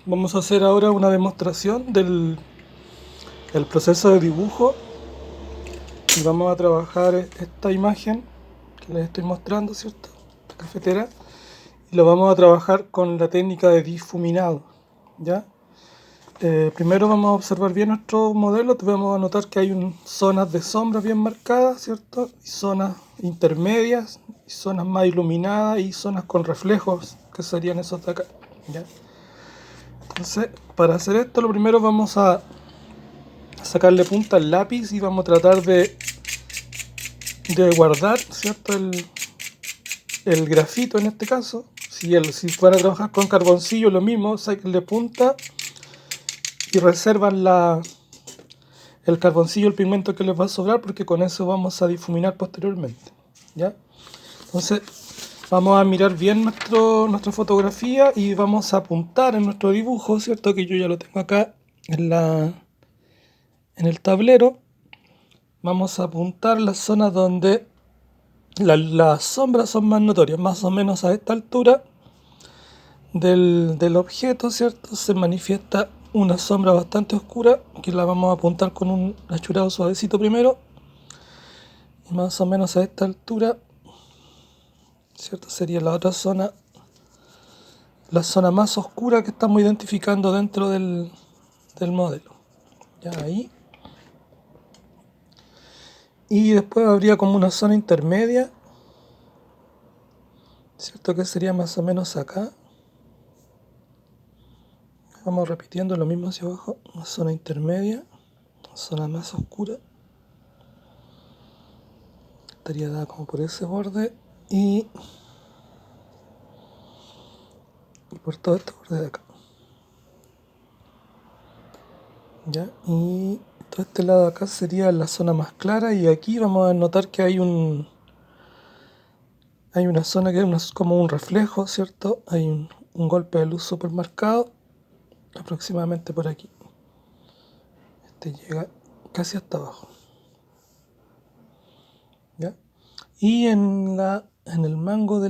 Vamos a hacer ahora una demostración del el proceso de dibujo y vamos a trabajar esta imagen que les estoy mostrando, ¿cierto? La cafetera. Y lo vamos a trabajar con la técnica de difuminado, ¿ya? Primero vamos a observar bien nuestro modelo, vamos a notar que hay zonas de sombra bien marcadas, ¿cierto? Y zonas intermedias, y zonas más iluminadas y zonas con reflejos, que serían esos de acá, ¿ya? Entonces, para hacer esto, lo primero vamos a sacarle punta al lápiz y vamos a tratar de guardar, ¿cierto? El grafito en este caso. Si van a trabajar con carboncillo, lo mismo, saquenle punta y reservan el carboncillo, el pigmento que les va a sobrar, porque con eso vamos a difuminar posteriormente, ¿ya? Entonces, vamos a mirar bien nuestra fotografía y vamos a apuntar en nuestro dibujo, ¿cierto? Que yo ya lo tengo acá en el tablero. Vamos a apuntar las zonas donde las sombras son más notorias, más o menos a esta altura del objeto, ¿cierto? Se manifiesta una sombra bastante oscura que la vamos a apuntar con un achurado suavecito primero. Y más o menos a esta altura, ¿cierto? Sería la otra zona, la zona más oscura que estamos identificando dentro del modelo. Ya ahí. Y después habría como una zona intermedia, ¿cierto? Que sería más o menos acá. Vamos repitiendo lo mismo hacia abajo, una zona intermedia, una zona más oscura. Estaría dada como por ese borde y por todo este borde de acá. ¿Ya? Y todo este lado de acá sería la zona más clara y aquí vamos a notar que hay una zona que es como un reflejo, ¿cierto? Hay un golpe de luz súper marcado, aproximadamente por aquí. Este llega casi hasta abajo. ¿Ya? Y en el mango de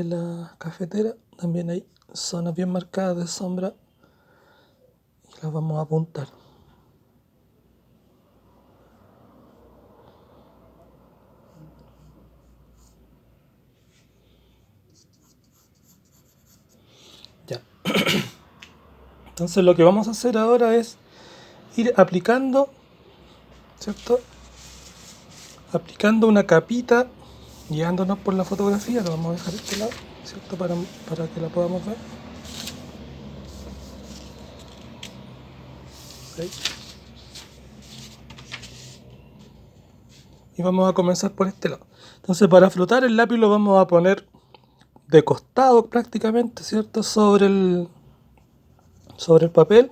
la cafetera también hay zonas bien marcadas de sombra y las vamos a apuntar. Ya. Entonces lo que vamos a hacer ahora es ir aplicando, ¿cierto? Aplicando una capita, guiándonos por la fotografía, lo vamos a dejar este lado, ¿cierto? Para que la podamos ver. Ahí. Y vamos a comenzar por este lado. Entonces para flotar el lápiz lo vamos a poner de costado prácticamente, ¿cierto? Sobre el papel.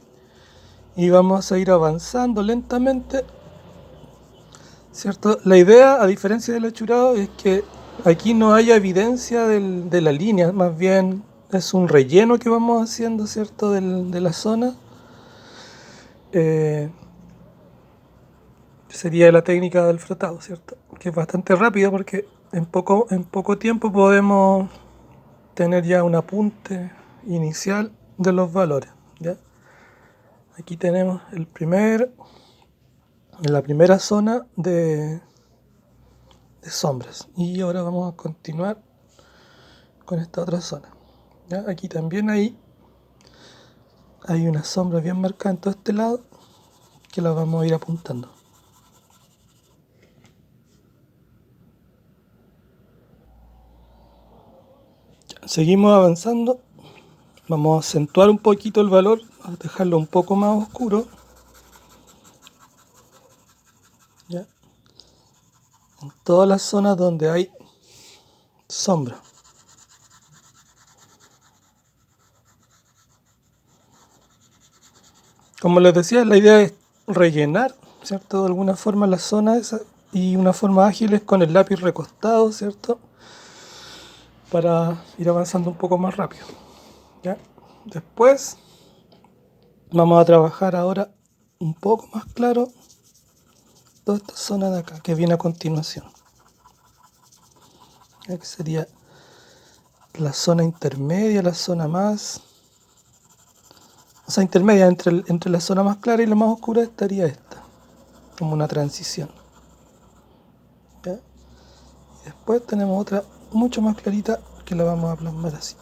Y vamos a ir avanzando lentamente, ¿cierto? La idea, a diferencia del achurado, es que aquí no haya evidencia de la línea, más bien es un relleno que vamos haciendo, ¿cierto? De la zona. Eh, Sería la técnica del frotado, ¿cierto? Que es bastante rápida porque en poco tiempo podemos tener ya un apunte inicial de los valores, ¿ya? Aquí tenemos la primera zona de sombras y ahora vamos a continuar con esta otra zona, ¿ya? Aquí también hay una sombra bien marcada en todo este lado que la vamos a ir apuntando. Seguimos avanzando. Vamos a acentuar un poquito el valor, a dejarlo un poco más oscuro, ¿ya? En todas las zonas donde hay sombra. Como les decía, la idea es rellenar, ¿cierto? De alguna forma la zona esa y una forma ágil es con el lápiz recostado, ¿cierto? Para ir avanzando un poco más rápido, ¿ya? Después vamos a trabajar ahora un poco más claro toda esta zona de acá que viene a continuación, ¿ya? Que sería la zona intermedia, la zona más O sea, intermedia entre la zona más clara y la más oscura estaría esta, como una transición. ¿Ya? Y después tenemos otra mucho más clarita que la vamos a plasmar así.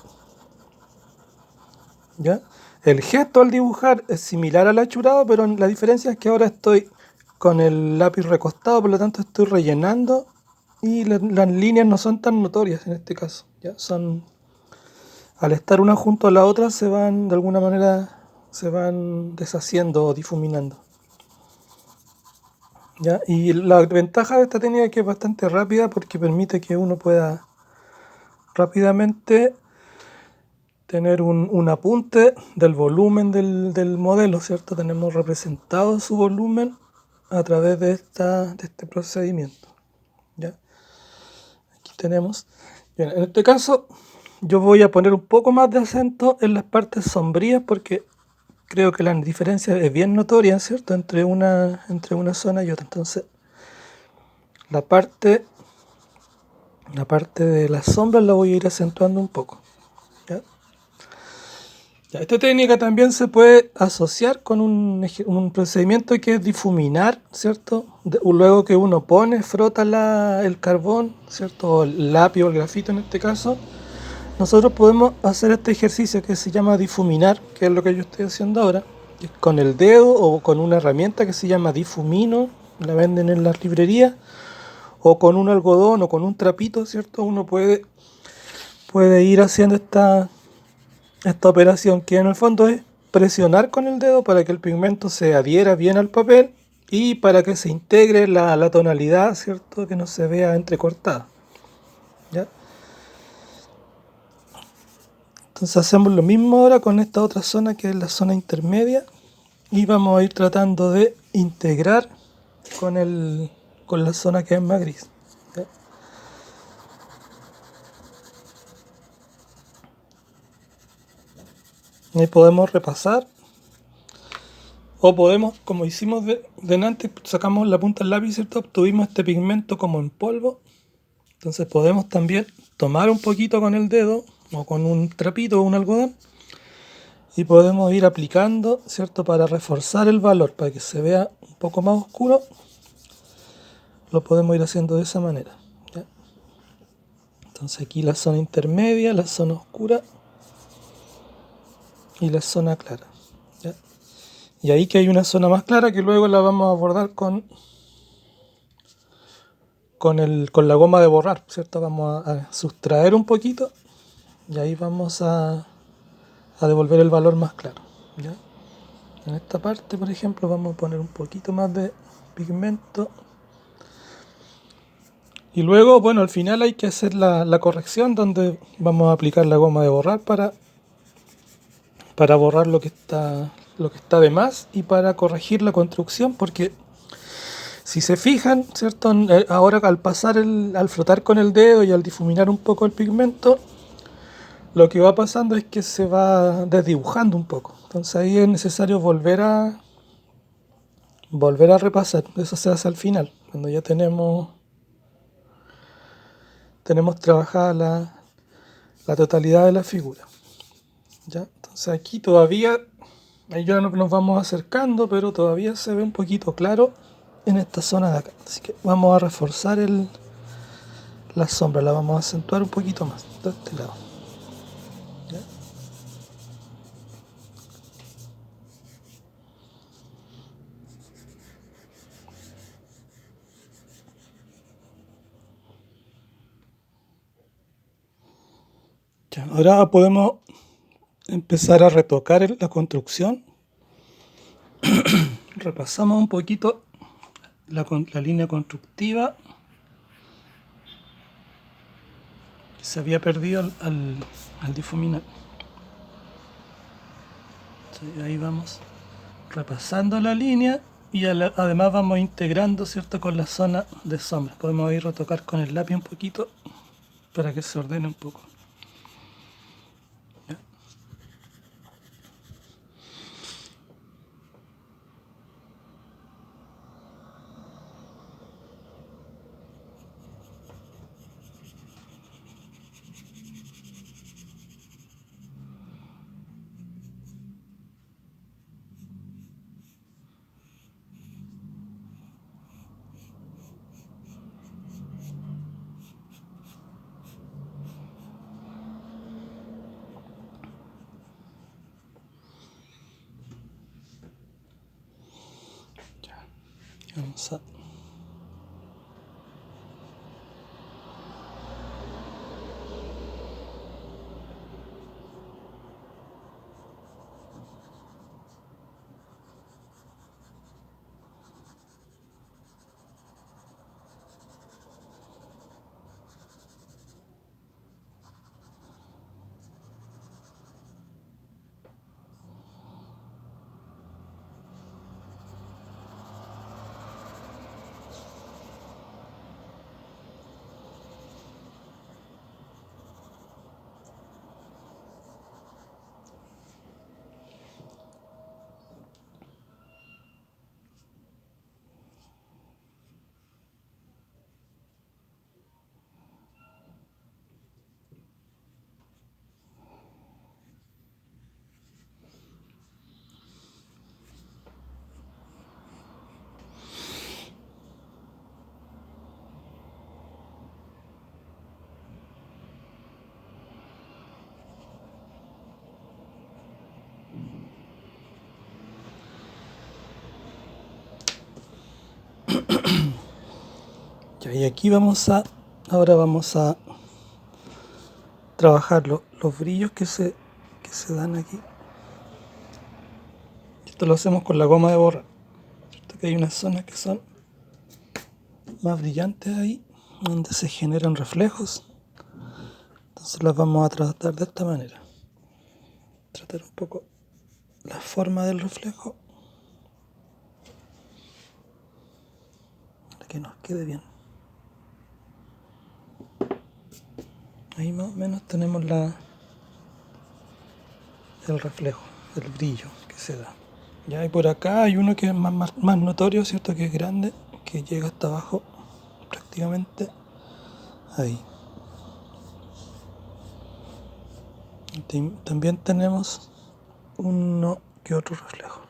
¿Ya? El gesto al dibujar es similar al achurado, pero la diferencia es que ahora estoy con el lápiz recostado, por lo tanto estoy rellenando y las líneas no son tan notorias en este caso. ¿Ya? Son, al estar una junto a la otra se van, de alguna manera, se van deshaciendo o difuminando. ¿Ya? Y la ventaja de esta técnica es que es bastante rápida porque permite que uno pueda rápidamente tener un apunte del volumen del modelo, ¿cierto? Tenemos representado su volumen a través de este procedimiento. ¿Ya? Aquí tenemos. Bien, en este caso, yo voy a poner un poco más de acento en las partes sombrías porque creo que la diferencia es bien notoria, ¿cierto? Entre una zona y otra. Entonces, la parte, la parte de las sombras la voy a ir acentuando un poco. ¿Ya? Ya, esta técnica también se puede asociar con un procedimiento que es difuminar, ¿cierto? Luego que uno frota el carbón, ¿cierto? O el lápiz o el grafito en este caso, nosotros podemos hacer este ejercicio que se llama difuminar, que es lo que yo estoy haciendo ahora, con el dedo o con una herramienta que se llama difumino, la venden en las librerías, o con un algodón o con un trapito, ¿cierto? Uno puede ir haciendo esta operación, que en el fondo es presionar con el dedo para que el pigmento se adhiera bien al papel y para que se integre la tonalidad, ¿cierto? Que no se vea entrecortada. ¿Ya? Entonces hacemos lo mismo ahora con esta otra zona que es la zona intermedia y vamos a ir tratando de integrar con la zona que es más gris. ¿Ya? Ahí podemos repasar o podemos, como hicimos delante, sacamos la punta del lápiz, ¿cierto? Obtuvimos este pigmento como en polvo. Entonces podemos también tomar un poquito con el dedo o con un trapito o un algodón y podemos ir aplicando, ¿cierto? Para reforzar el valor, para que se vea un poco más oscuro, lo podemos ir haciendo de esa manera. ¿Ya? Entonces aquí la zona intermedia, la zona oscura y la zona clara. ¿Ya? Y ahí que hay una zona más clara que luego la vamos a abordar con la goma de borrar, ¿cierto? Vamos a sustraer un poquito y ahí vamos a devolver el valor más claro. ¿Ya? En esta parte, por ejemplo, vamos a poner un poquito más de pigmento. Y luego, bueno, al final hay que hacer la corrección donde vamos a aplicar la goma de borrar para borrar lo que está de más y para corregir la construcción, porque si se fijan, ¿cierto? Ahora al al frotar con el dedo y al difuminar un poco el pigmento, lo que va pasando es que se va desdibujando un poco. Entonces ahí es necesario volver a repasar. Eso se hace al final, cuando ya tenemos trabajada la totalidad de la figura. ¿Ya? Entonces aquí todavía, ahí ya nos vamos acercando, pero todavía se ve un poquito claro en esta zona de acá. Así que vamos a reforzar la sombra, la vamos a acentuar un poquito más de este lado. ¿Ya? Ya, ahora podemos empezar a retocar la construcción. Repasamos un poquito la línea constructiva que se había perdido al difuminar. Entonces, ahí vamos repasando la línea y además vamos integrando, ¿cierto? Con la zona de sombra. Podemos ir retocar con el lápiz un poquito para que se ordene un poco. ¿Ya? Vamos a ya, y aquí ahora vamos a trabajar los brillos que se dan aquí. Esto lo hacemos con la goma de borrar, ¿cierto? Que hay unas zonas que son más brillantes ahí, donde se generan reflejos. Entonces las vamos a tratar de esta manera. Tratar un poco la forma del reflejo para que nos quede bien. Ahí más o menos tenemos el reflejo, el brillo que se da. Ya, y por acá hay uno que es más notorio, ¿cierto? Que es grande, que llega hasta abajo prácticamente ahí. También tenemos uno que otro reflejo.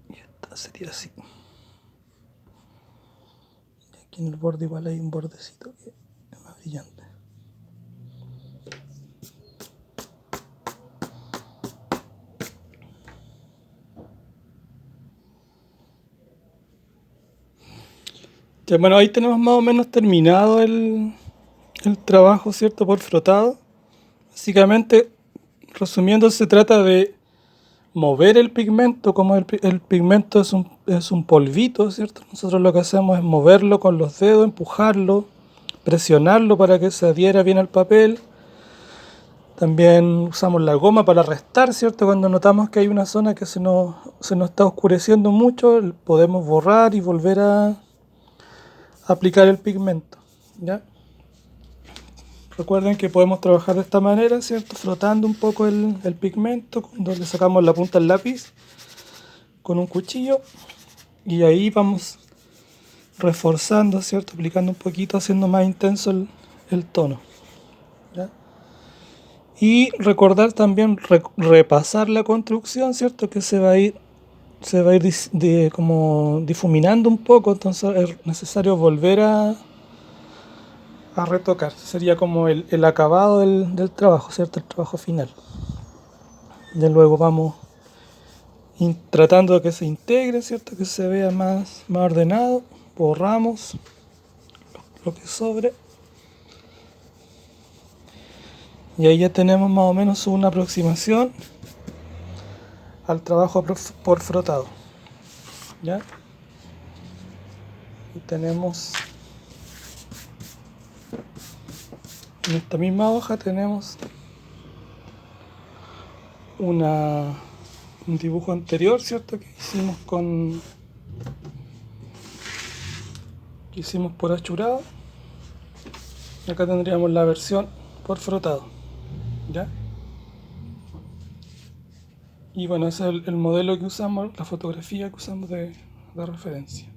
Y esta sería así. Y aquí en el borde igual hay un bordecito que es más brillante. Ya, bueno, ahí tenemos más o menos terminado el trabajo, ¿cierto? Por frotado. Básicamente, resumiendo, se trata de mover el pigmento, como el pigmento es un polvito, ¿cierto? Nosotros lo que hacemos es moverlo con los dedos, empujarlo, presionarlo para que se adhiera bien al papel. También usamos la goma para restar, ¿cierto? Cuando notamos que hay una zona que se nos está oscureciendo mucho, podemos borrar y volver a aplicar el pigmento, ¿ya? Recuerden que podemos trabajar de esta manera, ¿cierto? Frotando un poco el pigmento, cuando le sacamos la punta al lápiz con un cuchillo y ahí vamos reforzando, ¿cierto? Aplicando un poquito, haciendo más intenso el tono, ¿ya? Y recordar también repasar la construcción, ¿cierto? Que se va a ir como difuminando un poco, entonces es necesario volver a retocar. Sería como el acabado del trabajo, ¿cierto? El trabajo final. De luego vamos tratando de que se integre, ¿cierto? Que se vea más ordenado. Borramos lo que sobre. Y ahí ya tenemos más o menos una aproximación al trabajo por frotado. ¿Ya? Y tenemos en esta misma hoja tenemos un dibujo anterior, ¿cierto? Que hicimos por achurado. Y acá tendríamos la versión por frotado, ¿ya? Y bueno, ese es el modelo que usamos, la fotografía que usamos de referencia.